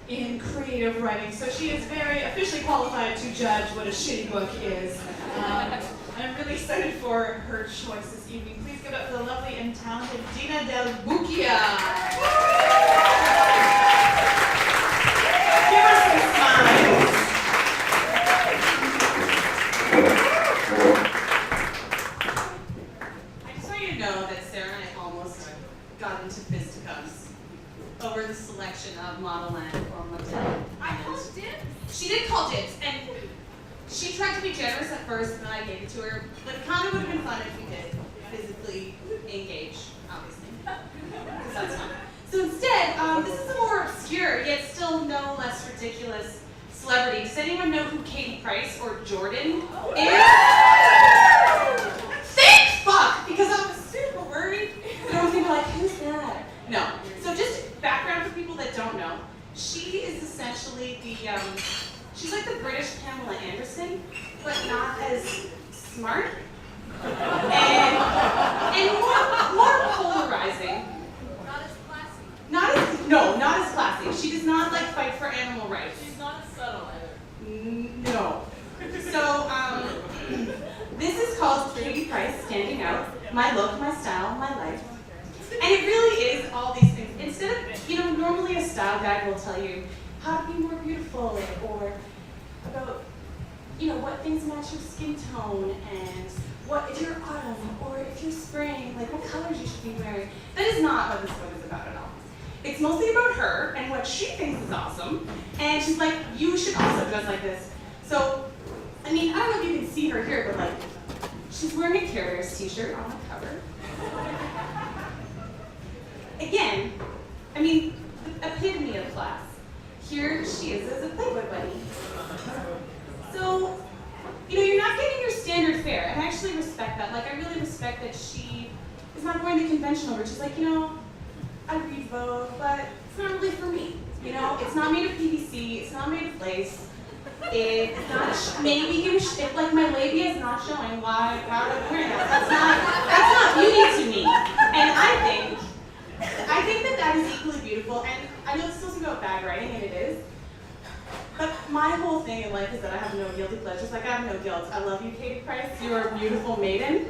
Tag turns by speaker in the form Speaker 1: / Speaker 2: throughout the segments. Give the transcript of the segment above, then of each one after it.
Speaker 1: in creative writing, so she is very officially qualified to judge what a shitty book is. I'm really excited for her choice this evening. Please give it up for the lovely and talented Dina Del Buccia. Give us some smiles.
Speaker 2: I just want you to know that Sarah and I almost got into fisticuffs over the selection of Model Land or Motel.
Speaker 3: I called dibs.
Speaker 2: She did call dibs, and she tried to be generous at first, and then I gave it to her. But it kind of would have been fun if we did physically engage, obviously. Because that's fun. So instead, this is a more obscure, yet still no less ridiculous celebrity. Does anyone know who Katie Price or Jordan is? Thank fuck! Because I was super worried that I was going to be like, who's that? No. So just background for people that don't know. She is essentially she's like the British Pamela Anderson, but not as smart and more polarizing.
Speaker 3: Not as classy.
Speaker 2: Not as classy. She does not like fight for animal rights.
Speaker 3: She's not as subtle either.
Speaker 2: No. So this is called Katie Price Standing Out. My look, my style, my life. And it really is all these things. Instead of, normally a style guide will tell you how to be more beautiful or about, what things match your skin tone and what if you're autumn or if you're spring, like what colors you should be wearing. That is not what this book is about at all. It's mostly about her and what she thinks is awesome. And she's like, you should also dress like this. So, I don't know if you can see her here, but she's wearing a Care Bears t-shirt on the cover. Again, the epitome of class. Here she is as a Playboy bunny. So, you're not getting your standard fare, and I actually respect that. I really respect that she is not going the conventional route. She's like, I read Vogue, but it's not really for me. It's not made of PVC, it's not made of lace. It's not, maybe if my labia is not showing, why would I wear that? That's not beauty to me. And I think that is equally beautiful, and I know it's supposed to be about bad writing, and it is. But my whole thing in life is that I have no guilty pleasures. I have no guilt. I love you, Katie Price. You are a beautiful maiden.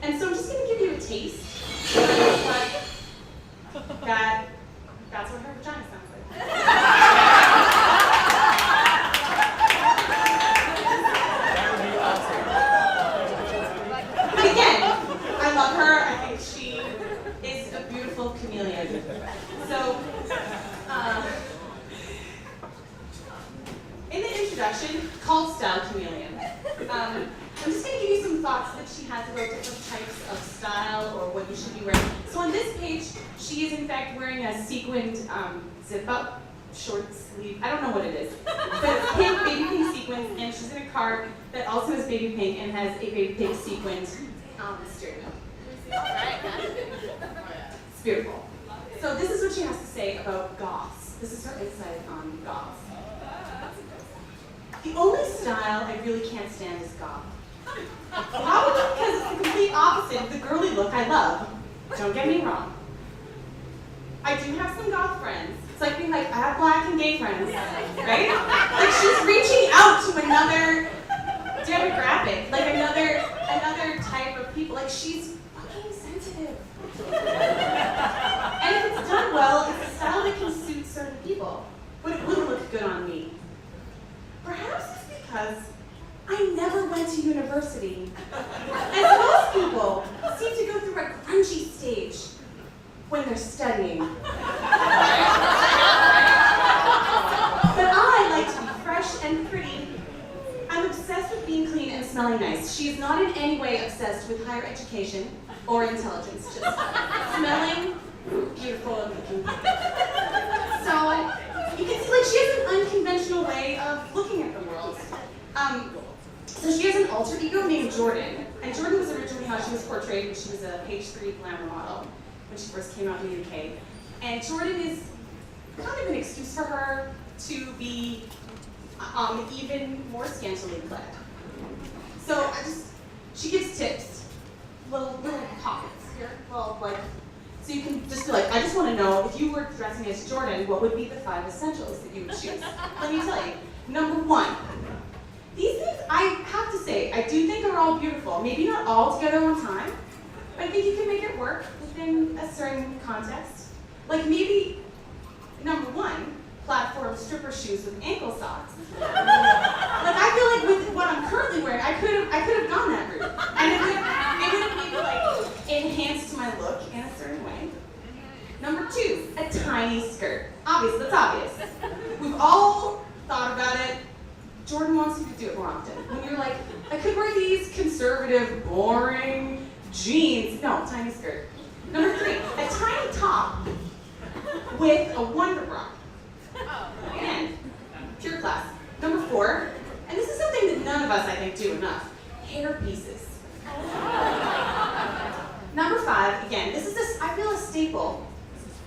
Speaker 2: And so I'm just going to give you a taste of that's what her vagina sounds like. But again, I love her. I think she is a beautiful chameleon. So, in the introduction, called Style Chameleon, I'm just going to give you some thoughts that she has about different types of style or what you should be wearing. So on this page, she is in fact wearing a sequined zip-up short sleeve. I don't know what it is, but it's pink, baby pink sequins, and she's in a car that also is baby pink and has a baby pink sequined steering wheel. It's beautiful. So this is what she has to say about goths. This is her insight on goths. The only style I really can't stand is goth. Probably because it's the complete opposite of the girly look I love. Don't get me wrong. I do have some goth friends. It's like being I have black and gay friends, right? She's reaching out to another demographic, another type of people. She's fucking sensitive. And if it's done well, it's a style that can suit certain people, but it wouldn't look good on me. Perhaps it's because I never went to university. And most people seem to go through a grungy stage when they're studying. But I like to be fresh and pretty. I'm obsessed with being clean and smelling nice. She is not in any way obsessed with higher education or intelligence, just smelling beautiful and looking good. So you can see she has an unconventional way of looking at the world. So she has an alter ego named Jordan, and Jordan was originally how she was portrayed when she was a page 3 glamour model when she first came out in the UK. And Jordan is kind of an excuse for her to be even more scantily clad. So she gives little pockets here. Well, so you can just be I just want to know if you were dressing as Jordan, what would be the 5 essentials that you would choose? Let me tell you. Number 1. These things, I have to say, I do think are all beautiful. Maybe not all together one time, but I think you can make it work within a certain context. Like maybe, number 1, platform stripper shoes with ankle socks. Like I feel like with what I'm currently wearing, I could have gone that route. And it would have maybe like enhanced my look in a certain way. Number 2, a tiny skirt. Obvious, that's obvious. We've all thought about it. Jordan wants you to do it more often. When you're like, I could wear these conservative, boring jeans. No, tiny skirt. Number 3, a tiny top with a wonder bra. Again, pure class. Number 4, and this is something that none of us, I think, do enough, hair pieces. Number 5, again, this is, I feel, a staple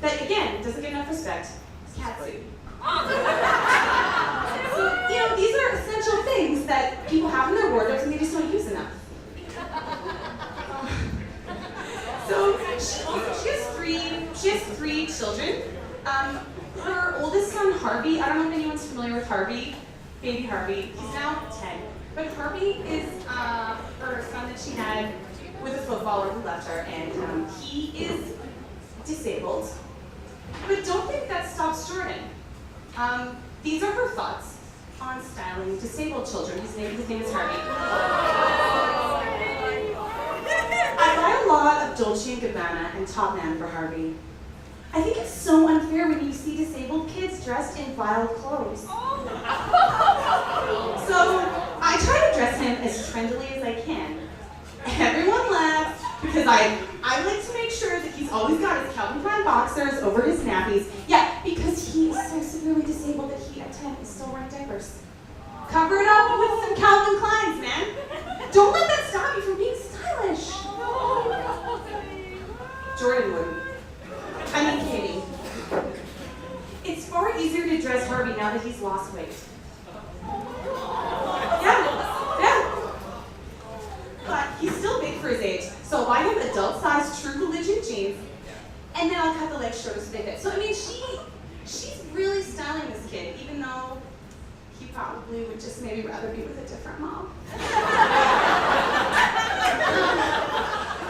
Speaker 2: that, again, doesn't get enough respect, is catsuit. So, these are essential things that people have in their wardrobes and they just don't use enough. So she has three children. Her oldest son, Harvey, I don't know if anyone's familiar with Harvey, baby Harvey. He's now 10. But Harvey is her son that she had with a footballer who left her, and he is disabled. But don't think that stops Jordan. These are her thoughts on styling disabled children. His name is Harvey. I buy a lot of Dolce & Gabbana and Top Man for Harvey. I think it's so unfair when you see disabled kids dressed in vile clothes. So I try to dress him as trendily as I can. Everyone laughs because I like to make sure that he's always got his Calvin Klein boxers over his nappies. Yeah, because he is so severely disabled that he at 10 is still wearing diapers. Cover it up with some Calvin Kleins, man. Don't let that stop you from being stylish. Jordan wouldn't. I mean, Katie. It's far easier to dress Harvey now that he's lost weight. Yeah. But he's still big for his age, so I'll buy him adult-sized True Religion jeans, and then I'll cut the legs shorter so they fit. So I mean, she's really styling this kid, even though he probably would just maybe rather be with a different mom.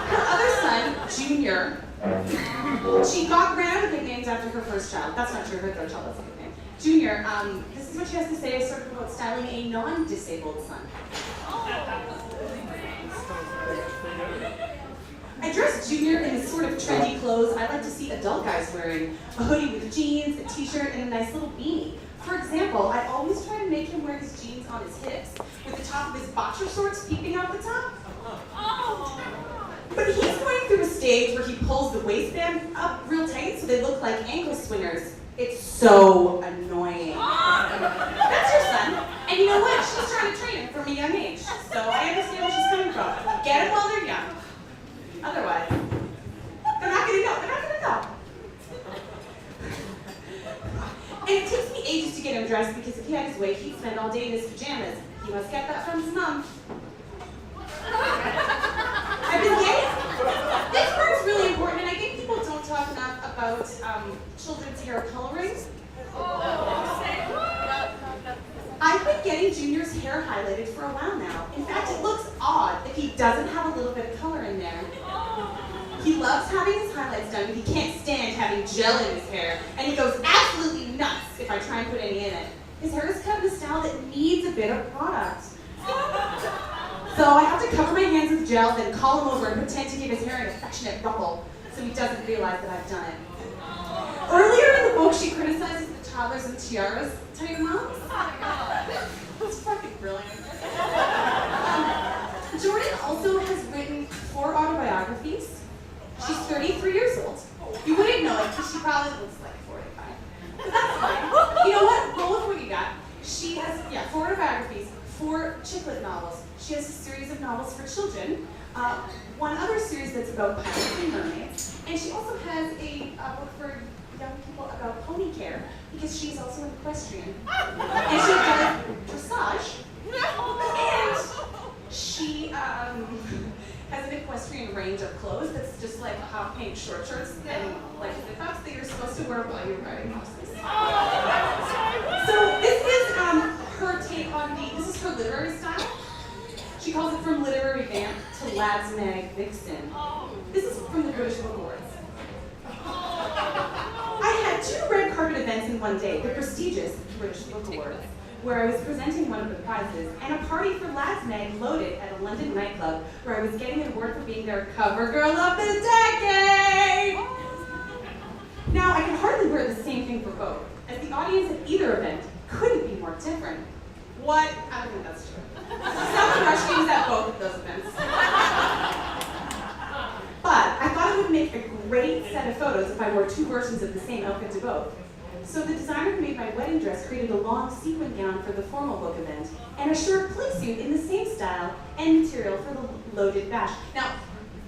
Speaker 2: Her other son, Junior, she ran out of nicknames after her first child. That's not true, her third child, that's a nickname. Junior, this is what she has to say sort of about styling a non-disabled son. I dress Junior in the sort of trendy clothes I like to see adult guys wearing. A hoodie with jeans, a t-shirt, and a nice little beanie. For example, I always try to make him wear his jeans on his hips, with the top of his boxer shorts peeping out the top. But he's going through a stage where he pulls the waistband up real tight so they look like ankle swingers. It's so annoying. That's your son. And you know what? She's trying to train him from a young age. So I understand where she's coming from. Get them while they're young. Otherwise, they're not gonna know. And it takes me ages to get him dressed because if he had his way, he'd spend all day in his pajamas. He must get that from his mom. I've been getting, this part's really important, and I think people don't talk enough about children's hair coloring. I've been getting Junior's hair highlighted for a while now. In fact, it looks odd if he doesn't have a little bit of color in there. He loves having his highlights done, but he can't stand having gel in his hair, and he goes absolutely nuts if I try and put any in it. His hair is cut in a style that needs a bit of product. So I have to cover my hands with gel, then call him over and pretend to give his hair an affectionate rumple so he doesn't realize that I've done it. Earlier in the book, she criticizes the toddlers and tiaras type moms. That's fucking brilliant. Jordan also has written 4 autobiographies. She's 33 years old. You wouldn't know it because she probably looks like 45. But that's fine. You know what? Roll with what you got. She has, 4 autobiographies, 4 chick lit novels. She has a series of novels for children, one other series that's about pirates and mermaids, and she also has a book for young people about pony care because she's also an equestrian. And she does dressage, and she has an equestrian range of clothes that's just like hot pink short shorts and like zip-ups that you're supposed to wear while you're riding horses. So this is her take on this is her literary style. She calls it from literary vamp to lads mag vixen. This is from the British Book Awards. I had 2 red carpet events in one day, the prestigious British Book Awards, where I was presenting one of the prizes, and a party for Lads Mag loaded at a London nightclub where I was getting an award for being their cover girl of the decade! Now, I can hardly wear the same thing for both, as the audience at either event couldn't be more different. What? I don't think that's true. Someone rushed games at both of those events. But I thought it would make a great set of photos if I wore 2 versions of the same outfit to both. So the designer who made my wedding dress created a long sequin gown for the formal book event and a short playsuit in the same style and material for the loaded bash. Now,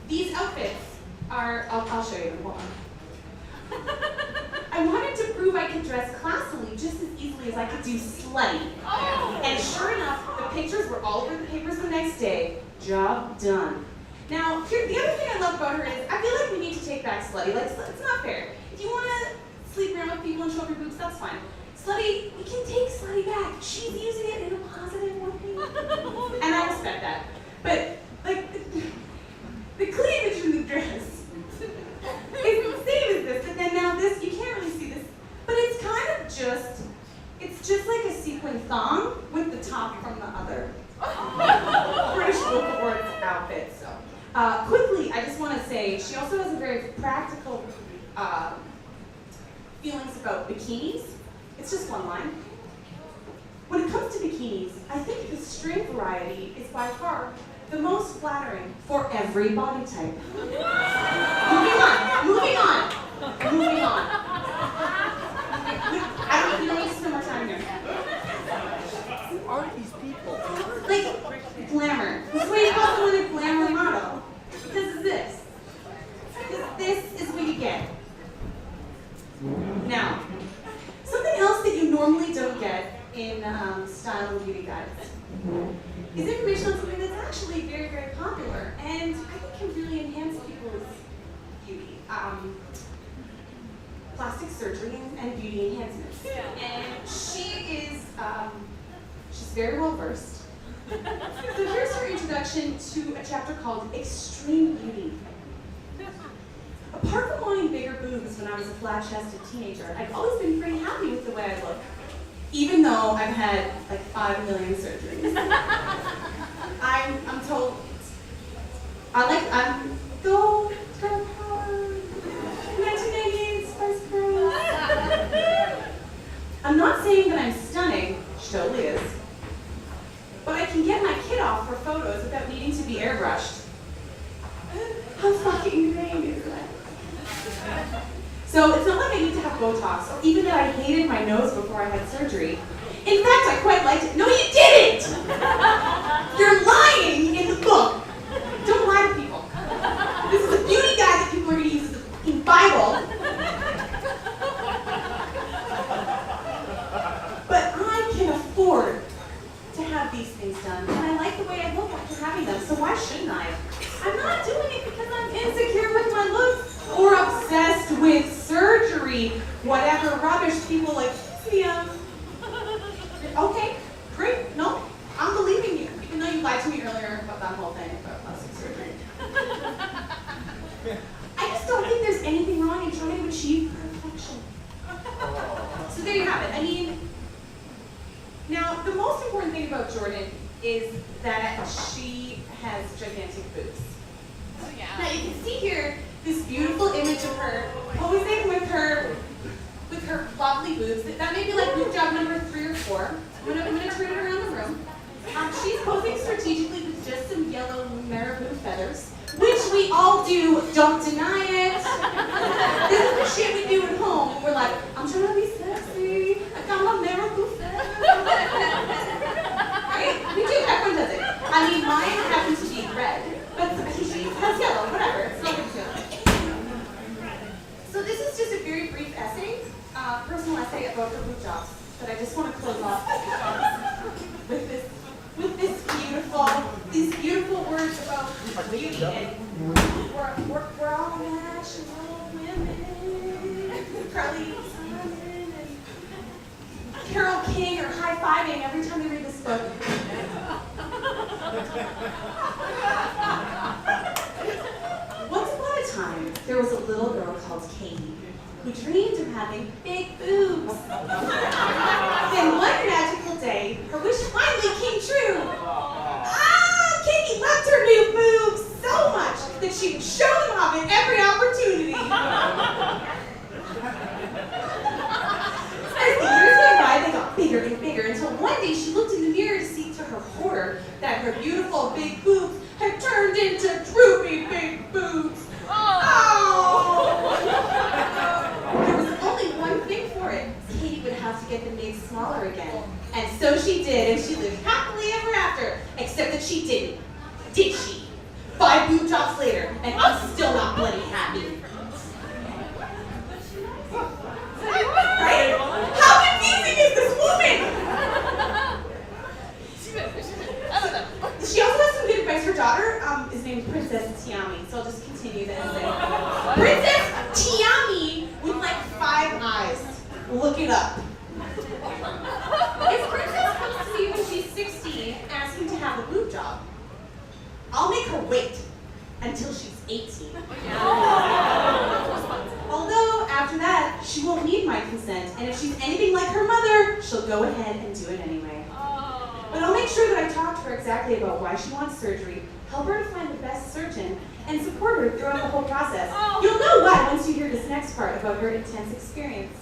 Speaker 2: these outfits are, I'll show you them, hold on. I wanted to prove I could dress classily just as easily as I could do slutty. And sure enough, the pictures were all over the papers the next day. Job done. Now, the other thing I love about her is I feel like we need to take back slutty. Like, it's not fair. If you want to sleep around with people and show off your boobs, that's fine. Slutty, we can take slutty back. She's using it in a positive way. And I respect that. But, like, the cleavage in the dress is the same as this, but then now this, you can't really see this, but it's kind of just, it's just like a sequin thong with the top from the other British Book Awards outfit. So, quickly, I just want to say, she also has a very practical feelings about bikinis. It's just one line. When it comes to bikinis, I think the string variety is by far the most flattering for every body type. Moving on. You don't need to spend more time here.
Speaker 4: Who are these people?
Speaker 2: Like, glamour. This is why you call someone a glamour model. Because of this. Because this is what you get. Now, something else that you normally don't get in style and beauty guides is information on something that's actually very, very popular and I think can really enhance people's beauty. Plastic surgery and beauty enhancements.
Speaker 3: Yeah.
Speaker 2: And she is, she's very well versed. So here's her introduction to a chapter called Extreme Beauty. Apart from wanting bigger boobs when I was a flat-chested teenager, I've always been pretty happy with the way I look, even though I've had like 5 million surgeries. I'm told, go girl power, 1998 Spice Girls. I'm not saying that I'm stunning, she totally is, but I can get my kid off for photos without needing to be airbrushed. How fucking great is that? So it's not like I need to have Botox, or even that I hated my nose before I had surgery. In fact, I quite liked it. No, you didn't! You're lying in the book. Don't lie to people. This is a beauty guide that people are going to use as a fucking Bible. But I can afford to have these things done, and I like the way I look after having them, so why shouldn't I? I'm not doing it because I'm insecure with my looks or obsessed with surgery, whatever rubbish people like, yeah. Okay, great, no, I'm believing you, even though you lied to me earlier about that whole thing about plastic surgery. I just don't think there's anything wrong in trying to achieve perfection. So there you have it. I mean, now the most important thing about Jordan is that she has gigantic boobs.
Speaker 3: Oh, yeah.
Speaker 2: Now you can see here this beautiful image of her posing with her lovely boobs. That may be like boob job number 3 or 4. I'm gonna turn it around the room. She's posing strategically with just some yellow marabou feathers, which we all do. Don't deny it. This is the shit we do at home. We're like, I'm trying to be sexy. I got my marabou feathers. Right? We do. Everyone does it. I mean, mine happens to be red, but she has yellow. Whatever. It's not a big deal. So this is just a very brief essay, personal essay about her boob jobs. But I just want to close off with these beautiful words about beauty, and we're all national women. Carly Simon and Carol King are high-fiving every time they read this book. Once upon a time, there was a little girl called Katie who dreamed of having big boobs. Then one magical day, her wish finally came true. Katie loved her new boobs so much that she would show them off at every opportunity. As the years went by, they got bigger and bigger until one day she looked in the mirror to see to her horror that her beautiful big boobs had turned into droopy big boobs. There was only one thing for it. Katie would have to get them made smaller again. And so she did, and she lived happily ever after, except that she didn't. Did she? 5 boob jobs later, and I'm still not bloody happy. Right? How confusing is this woman? She also has some good advice. Her daughter is named Princess Tiami, so I'll just continue the essay. Princess Tiami with like 5 eyes. Look it up. If Princess comes to me when she's 16 asking to have a boob job, I'll make her wait until she's 18. Although, after that, she won't need my consent, and if she's anything like her mother, she'll go ahead and do it anyway. But I'll make sure that I talk to her exactly about why she wants surgery, help her to find the best surgeon, and support her throughout the whole process. You'll know why once you hear this next part about her intense experience.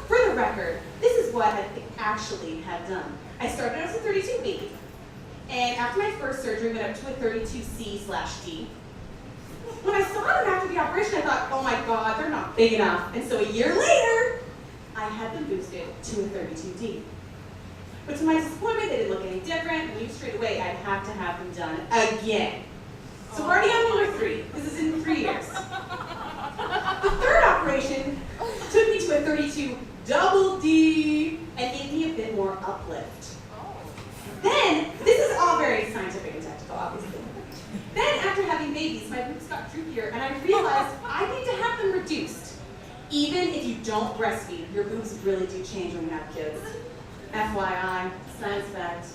Speaker 2: For the record, this is what I actually have done. I started out as a 32B, and after my first surgery, went up to a 32C/D. When I saw them after the operation, I thought, oh my God, they're not big enough. And so a year later, I had them boosted to a 32D. But to my disappointment, they didn't look any different, and knew straight away I'd have to have them done again. So we're already on number 3. This is in 3 years. The third operation took me to a 32 double D and gave me a bit more uplift. Then, this is all very scientific and technical, obviously. Then, after having babies, my boobs got droopier, and I realized I need to have them reduced. Even if you don't breastfeed, your boobs really do change when you have kids. FYI, science fact.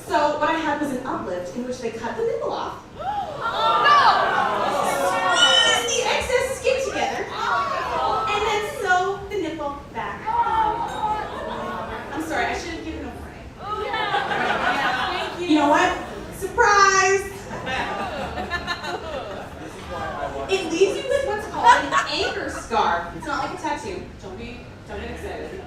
Speaker 2: So what I had was an uplift in which they cut the nipple off, squeeze the excess skin together, and then sew the nipple back on. I'm sorry, I should have given a warning.
Speaker 3: Thank you.
Speaker 2: You know what? Surprise! It leaves you with what's called an anchor scar. It's not like a tattoo. Don't get excited.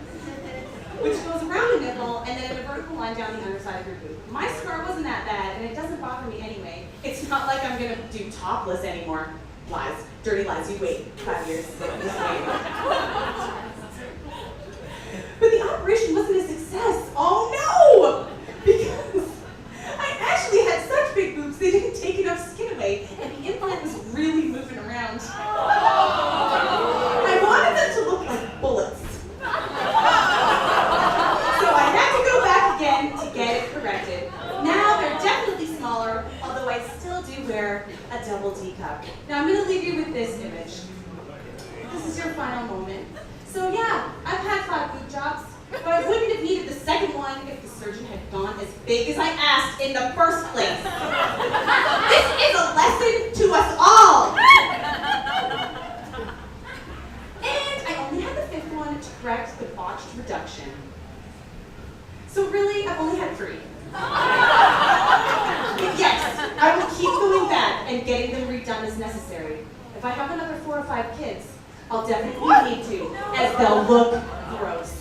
Speaker 2: Which goes around the nipple and then in a vertical line down the underside of your boob. My scar wasn't that bad, and it doesn't bother me anyway. It's not like I'm gonna do topless anymore. Lies. Dirty lies. You wait 5 years. But the operation wasn't a success. Oh no! Because I actually had such big boobs they didn't take enough skin away, and the implant was really moving around. I wanted them to look like bullets. So I had to go back again to get it corrected. Now they're definitely smaller, although I still do wear a double D cup. Now I'm going to leave you with this image. This is your final moment. So yeah, I've had 5 boob jobs, but I wouldn't have needed the second one if the surgeon had gone as big as I asked in the first place. This is a lesson to us all. And I only had the 5th one to correct the botched reduction. So really, I've only had 3. But yes, I will keep going back and getting them redone as necessary. If I have another 4 or 5 kids, I'll definitely need to, as they'll look gross.